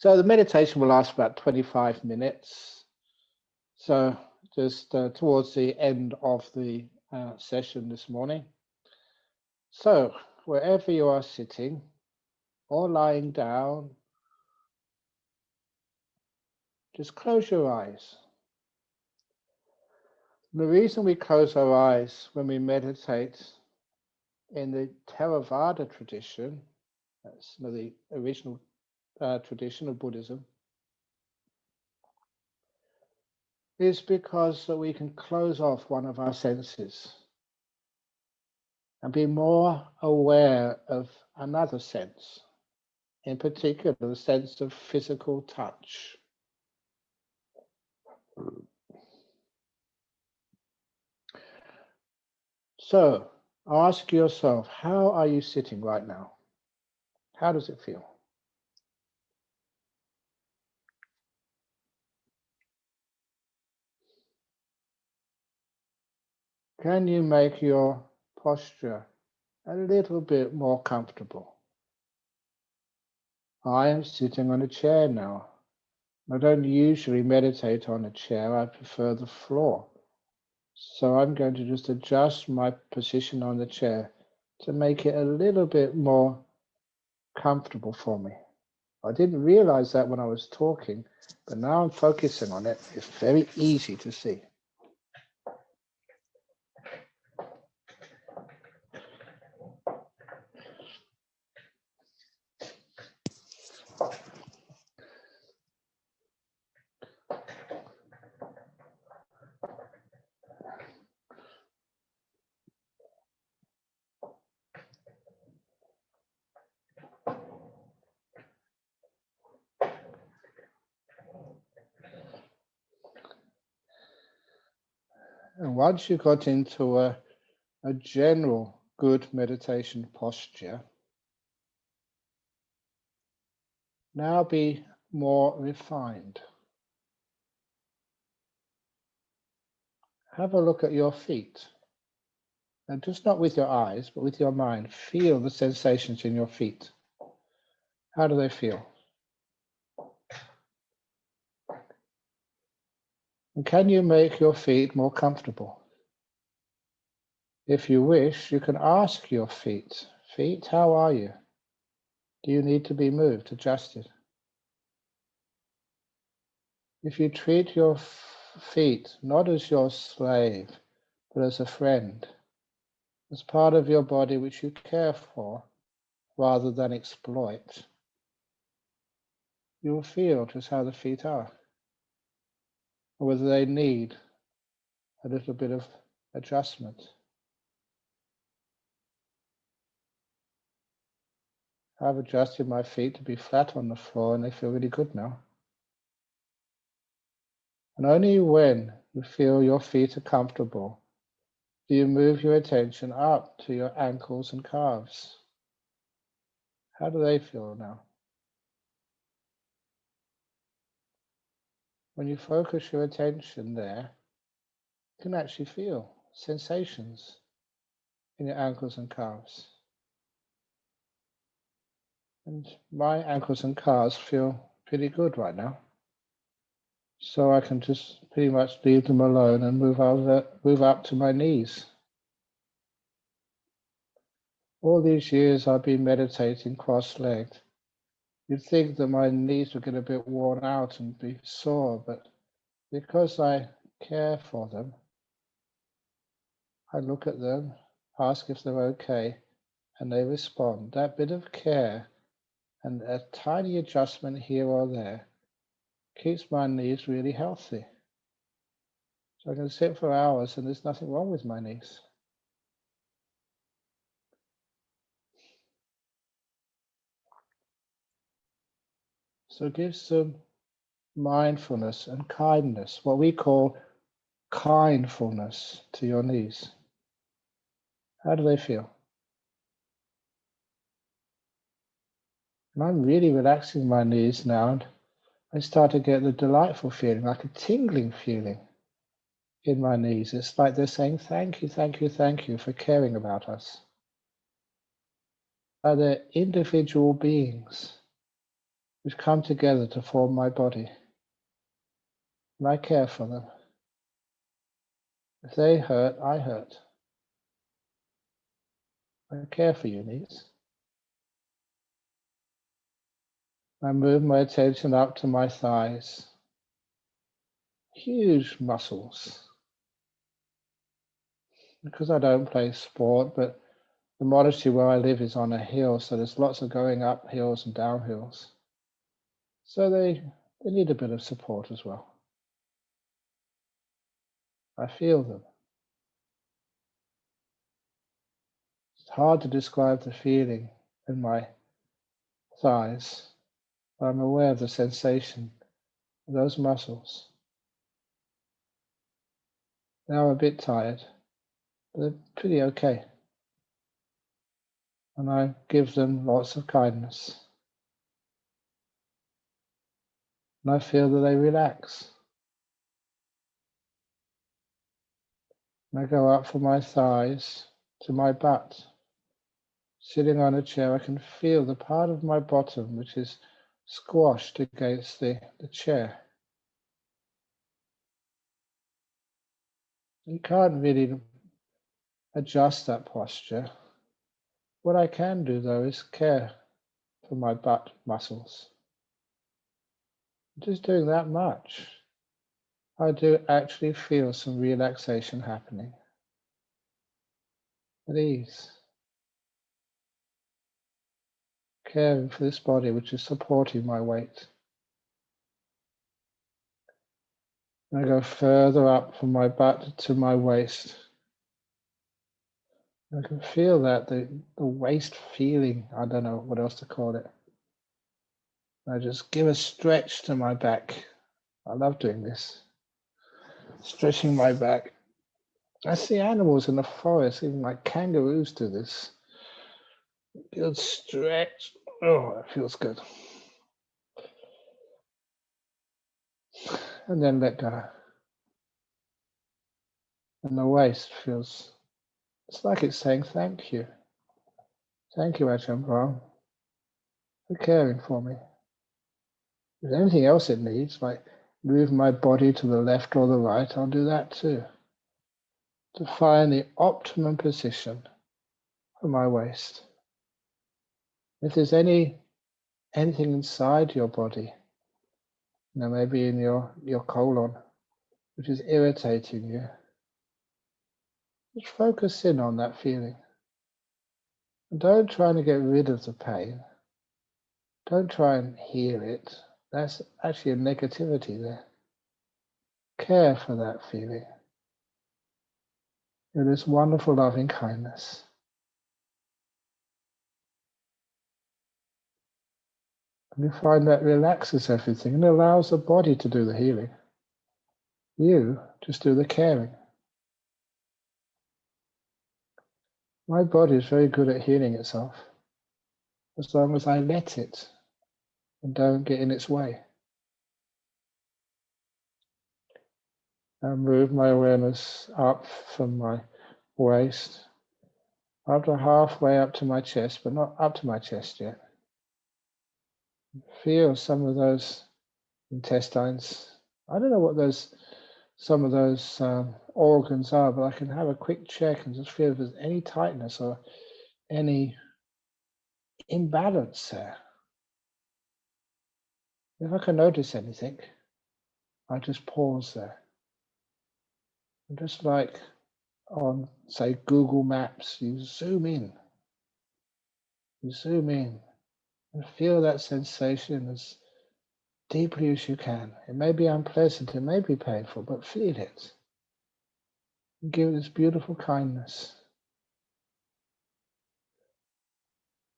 So the meditation will last about 25 minutes. So just towards the end of the session this morning. So wherever you are sitting or lying down, just close your eyes. The reason we close our eyes when we meditate in the Theravada tradition, that's the original tradition of Buddhism, is because that we can close off one of our senses and be more aware of another sense, in particular the sense of physical touch. So ask yourself, how are you sitting right now? How does it feel? Can you make your posture a little bit more comfortable? I am sitting on a chair now. I don't usually meditate on a chair, I prefer the floor. So I'm going to just adjust my position on the chair to make it a little bit more comfortable for me. I didn't realize that when I was talking, but now I'm focusing on it. It's very easy to see. And once you got into a general good meditation posture, now be more refined. Have a look at your feet. And just not with your eyes, but with your mind. Feel the sensations in your feet. How do they feel? And can you make your feet more comfortable? If you wish, you can ask your feet, how are you? Do you need to be moved, adjusted? If you treat your feet not as your slave, but as a friend, as part of your body which you care for rather than exploit, you will feel just how the feet are, or whether they need a little bit of adjustment. I've adjusted my feet to be flat on the floor and they feel really good now. And only when you feel your feet are comfortable do you move your attention up to your ankles and calves. How do they feel now? When you focus your attention there, you can actually feel sensations in your ankles and calves. And my ankles and calves feel pretty good right now. So I can just pretty much leave them alone and move up to my knees. All these years I've been meditating cross-legged. You'd think that my knees would get a bit worn out and be sore, but because I care for them, I look at them, ask if they're okay, and they respond. That bit of care and a tiny adjustment here or there keeps my knees really healthy. So I can sit for hours and there's nothing wrong with my knees. So give some mindfulness and kindness, what we call kindfulness, to your knees. How do they feel? And I'm really relaxing my knees now, and I start to get the delightful feeling, like a tingling feeling in my knees. It's like they're saying, thank you, thank you, thank you for caring about us. They're individual beings which come together to form my body. And I care for them. If they hurt, I hurt. I care for your needs. I move my attention up to my thighs. Huge muscles. Because I don't play sport, but the monastery where I live is on a hill, so there's lots of going up hills and down hills. So they need a bit of support as well. I feel them. It's hard to describe the feeling in my thighs, but I'm aware of the sensation of those muscles. Now I'm a bit tired, but they're pretty okay. And I give them lots of kindness. And I feel that they relax. And I go up from my thighs to my butt. Sitting on a chair, I can feel the part of my bottom which is squashed against the chair. You can't really adjust that posture. What I can do, though, is care for my butt muscles. Just doing that much, I do actually feel some relaxation happening. At ease. Caring for this body which is supporting my weight. And I go further up from my butt to my waist. I can feel that, the waist feeling, I don't know what else to call it. I just give a stretch to my back. I love doing this. Stretching my back. I see animals in the forest, even like kangaroos do this. Good stretch. Oh, that feels good. And then let go. And the waist feels, it's like it's saying thank you. Thank you, Ajahn Brahm, for caring for me. If there's anything else it needs, like move my body to the left or the right, I'll do that too. To find the optimum position for my waist. If there's anything inside your body, maybe in your colon, which is irritating you, just focus in on that feeling. And don't try to get rid of the pain. Don't try and heal it. That's actually a negativity there. Care for that feeling. It is wonderful loving kindness. And you find that relaxes everything and allows the body to do the healing. You just do the caring. My body is very good at healing itself, as long as I let it and don't get in its way. I move my awareness up from my waist, up to halfway up to my chest, but not up to my chest yet. Feel some of those intestines. I don't know what some of those organs are, but I can have a quick check and just feel if there's any tightness or any imbalance there. If I can notice anything, I just pause there. And just like on, say, Google Maps, you zoom in and feel that sensation as deeply as you can. It may be unpleasant, it may be painful, but feel it. And give it this beautiful kindness.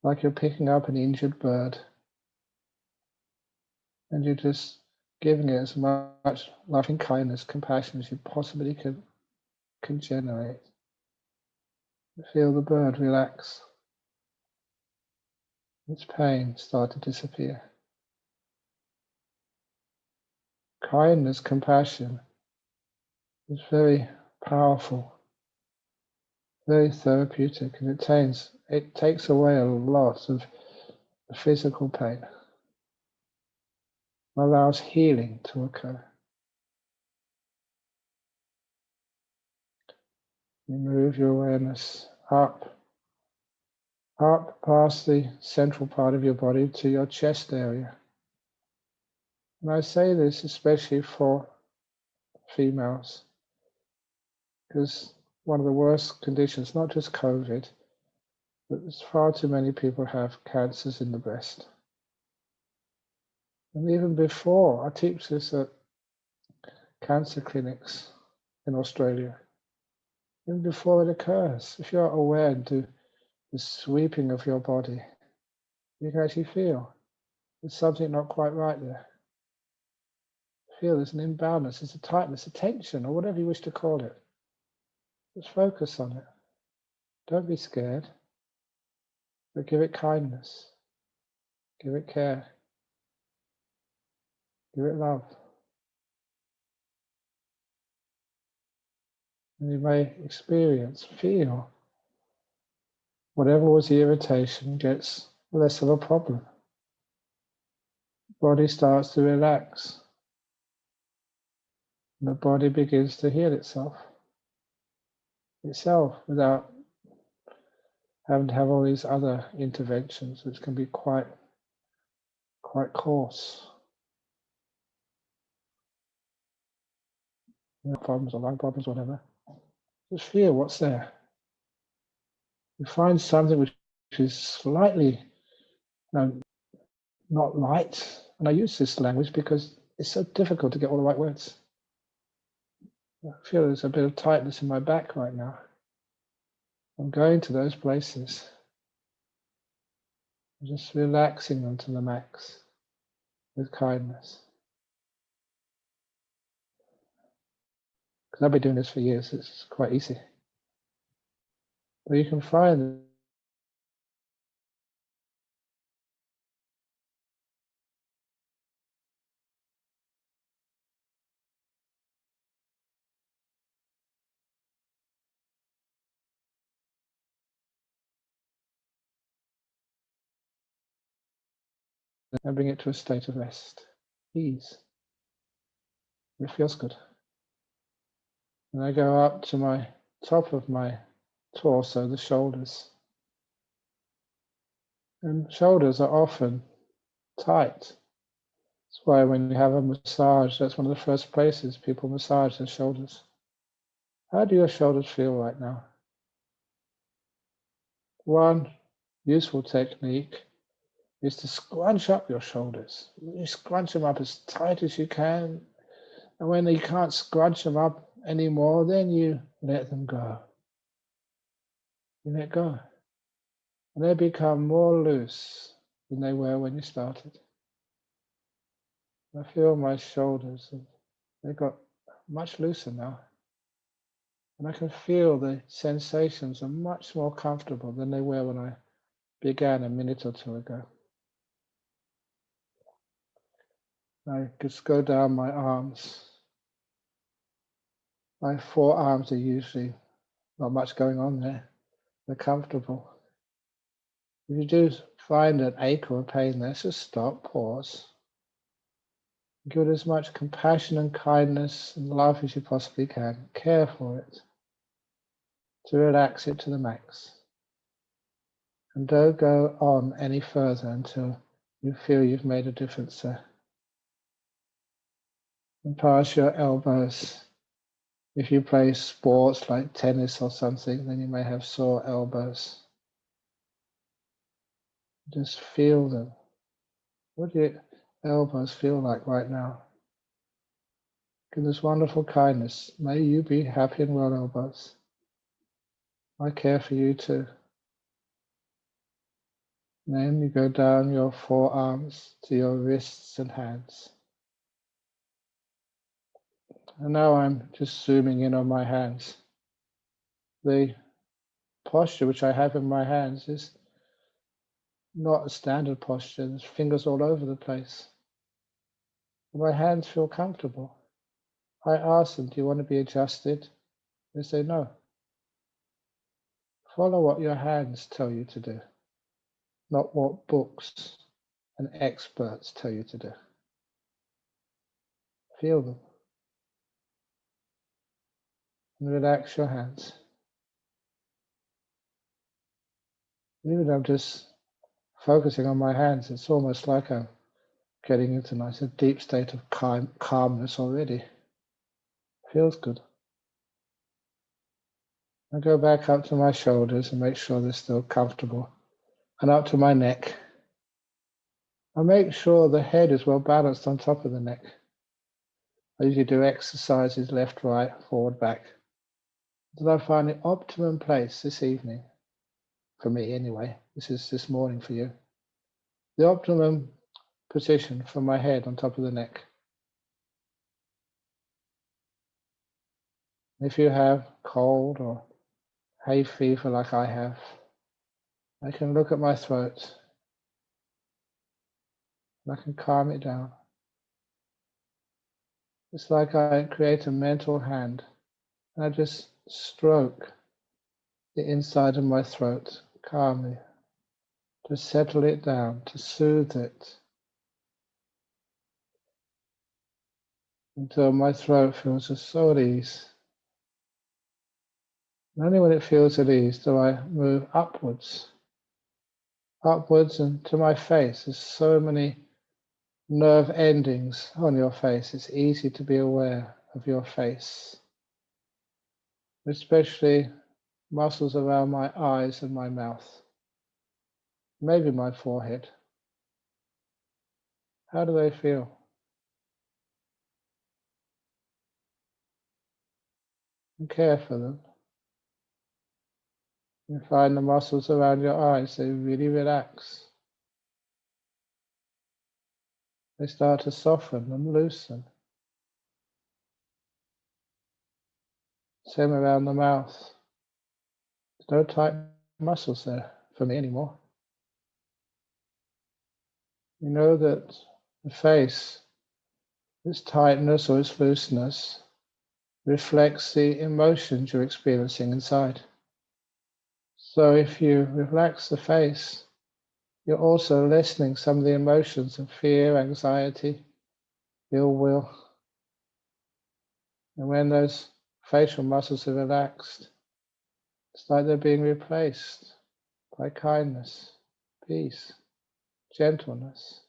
Like you're picking up an injured bird and you're just giving it as much loving kindness, compassion as you possibly can generate. Feel the bird relax. Its pain start to disappear. Kindness, compassion is very powerful, very therapeutic, and it takes away a lot of the physical pain. allows healing to occur. You move your awareness up past the central part of your body to your chest area. And I say this especially for females, because one of the worst conditions, not just COVID, but far too many people have cancers in the breast. And even before, I teach this at cancer clinics in Australia. Even before it occurs, if you're aware and do the sweeping of your body, you can actually feel there's something not quite right there. Feel there's an imbalance, there's a tightness, a tension, or whatever you wish to call it. Just focus on it. Don't be scared, but give it kindness, give it care, give it love. And you may experience, feel, whatever was the irritation gets less of a problem. The body starts to relax. And the body begins to heal itself without having to have all these other interventions, which can be quite coarse. Problems or lung problems, whatever. Just feel what's there. You find something which is slightly not light, and I use this language because it's so difficult to get all the right words. I feel there's a bit of tightness in my back right now. I'm going to those places. I'm just relaxing them to the max with kindness. Because I've been doing this for years, it's quite easy. But you can find and bring it to a state of rest, ease. It feels good. And I go up to my top of my torso, the shoulders. And shoulders are often tight. That's why when you have a massage, that's one of the first places people massage their shoulders. How do your shoulders feel right now? One useful technique is to scrunch up your shoulders. You scrunch them up as tight as you can. And when you can't scrunch them up anymore, then you let them go. You let go. And they become more loose than they were when you started. I feel my shoulders, they got much looser now. And I can feel the sensations are much more comfortable than they were when I began a minute or two ago. I just go down my arms. My forearms are usually not much going on there. They're comfortable. If you do find an ache or a pain there, just stop, pause. Give it as much compassion and kindness and love as you possibly can. Care for it. To relax it to the max. And don't go on any further until you feel you've made a difference there. And pass your elbows. If you play sports like tennis or something, then you may have sore elbows. Just feel them. What do your elbows feel like right now? Give this wonderful kindness. May you be happy and well, elbows. I care for you too. Then you go down your forearms to your wrists and hands. And now I'm just zooming in on my hands. The posture which I have in my hands is not a standard posture. There's fingers all over the place. My hands feel comfortable. I ask them, do you want to be adjusted? They say no. Follow what your hands tell you to do, not what books and experts tell you to do. Feel them. And relax your hands. Even though I'm just focusing on my hands, it's almost like I'm getting into a deep state of calmness already. Feels good. I go back up to my shoulders and make sure they're still comfortable, and up to my neck. I make sure the head is well balanced on top of the neck. I usually do exercises left, right, forward, back. Did I find the optimum place this evening? For me anyway, this is this morning for you. The optimum position for my head on top of the neck. If you have cold or hay fever like I have, I can look at my throat and I can calm it down. It's like I create a mental hand and I just stroke the inside of my throat calmly to settle it down, to soothe it until my throat feels just so at ease. And only when it feels at ease do I move upwards and to my face. There's so many nerve endings on your face. It's easy to be aware of your face, especially muscles around my eyes and my mouth, maybe my forehead. How do they feel? And care for them. You find the muscles around your eyes, they really relax. They start to soften and loosen. Same around the mouth. There's no tight muscles there for me anymore. You know that the face, its tightness or its looseness, reflects the emotions you're experiencing inside. So if you relax the face, you're also lessening some of the emotions of fear, anxiety, ill will. And when those facial muscles are relaxed, it's like they're being replaced by kindness, peace, gentleness.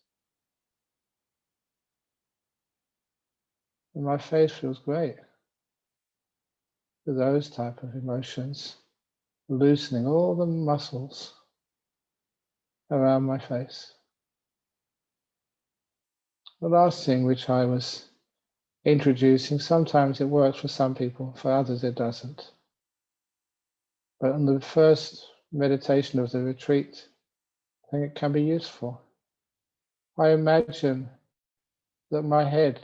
And my face feels great with those type of emotions, loosening all the muscles around my face. The last thing which I was introducing, sometimes it works for some people, for others it doesn't. But on the first meditation of the retreat, I think it can be useful. I imagine that my head,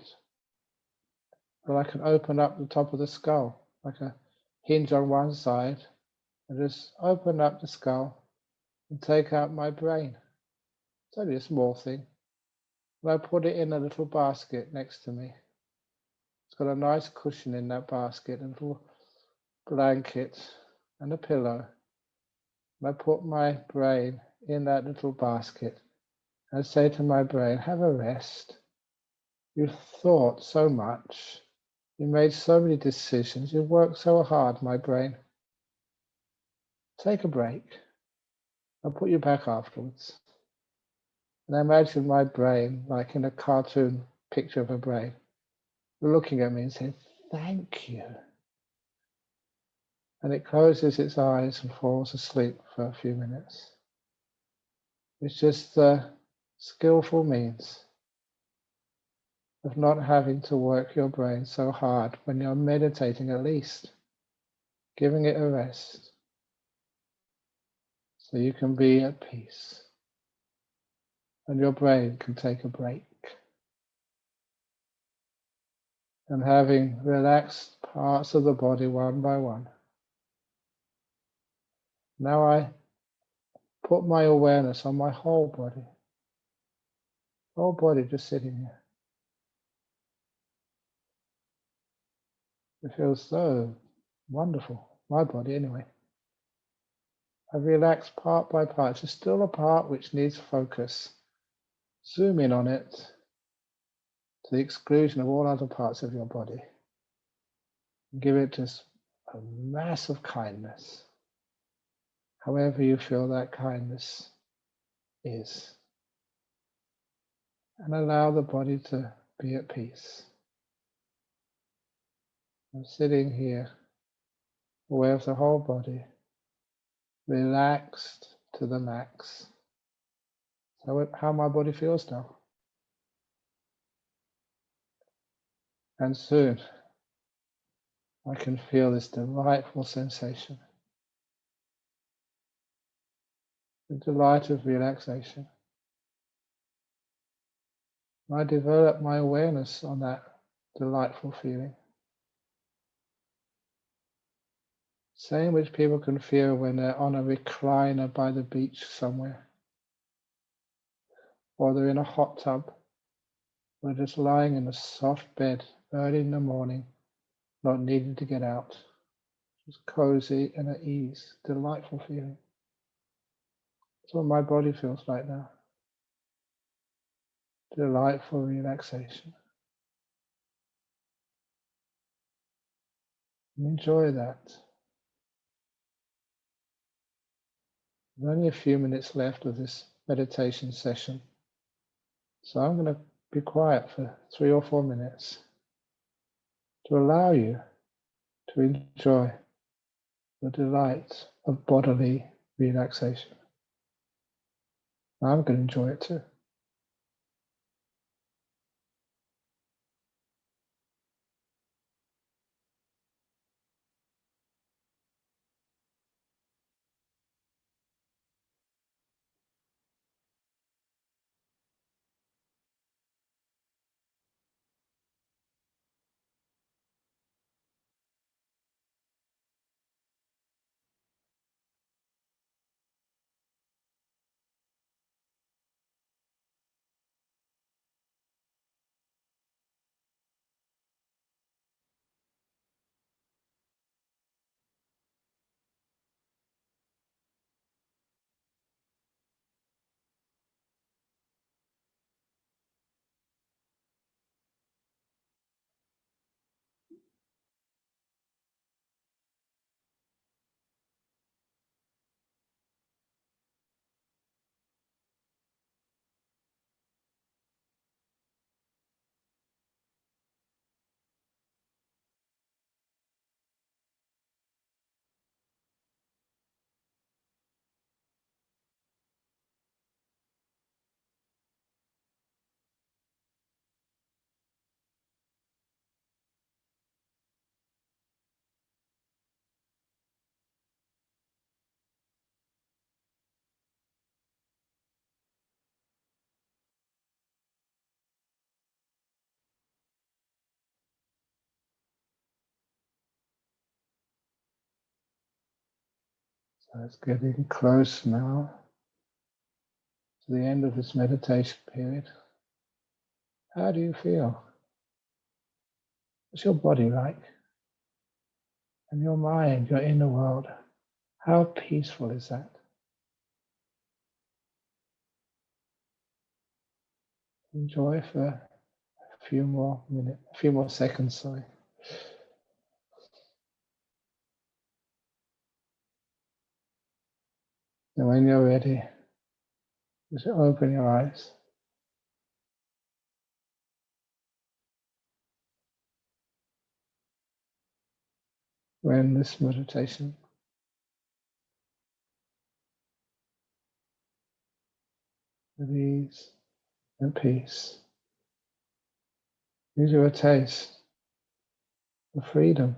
that I can open up the top of the skull, like a hinge on one side, and just open up the skull and take out my brain. It's only a small thing. And I put it in a little basket next to me. It's got a nice cushion in that basket, a little blanket and a pillow. And I put my brain in that little basket. I say to my brain, have a rest. You've thought so much. You made so many decisions. You've worked so hard, my brain. Take a break. I'll put you back afterwards. And I imagine my brain, like in a cartoon picture of a brain, looking at me and saying, thank you. And it closes its eyes and falls asleep for a few minutes. It's just the skillful means of not having to work your brain so hard when you're meditating, at least giving it a rest so you can be at peace and your brain can take a break. And having relaxed parts of the body one by one, now I put my awareness on my whole body just sitting here. It feels so wonderful, my body anyway. I relax part by part. There's still a part which needs focus. Zoom in on it to the exclusion of all other parts of your body. Give it just a mass of kindness, however you feel that kindness is. And allow the body to be at peace. I'm sitting here, aware of the whole body, relaxed to the max. So how my body feels now. And soon, I can feel this delightful sensation, the delight of relaxation. I develop my awareness on that delightful feeling. Same which people can feel when they're on a recliner by the beach somewhere, or they're in a hot tub, or just lying in a soft bed early in the morning, not needing to get out. Just cozy and at ease, delightful feeling. That's what my body feels like now. Delightful relaxation. And enjoy that. There's only a few minutes left of this meditation session. So I'm going to be quiet for 3 or 4 minutes to allow you to enjoy the delight of bodily relaxation. I'm going to enjoy it too. So it's getting close now to the end of this meditation period. How do you feel? What's your body like? And your mind, your inner world, how peaceful is that? Enjoy for a few more minutes, a few more seconds, sorry. And when you're ready, just open your eyes. When this meditation with ease and peace gives you a taste of freedom.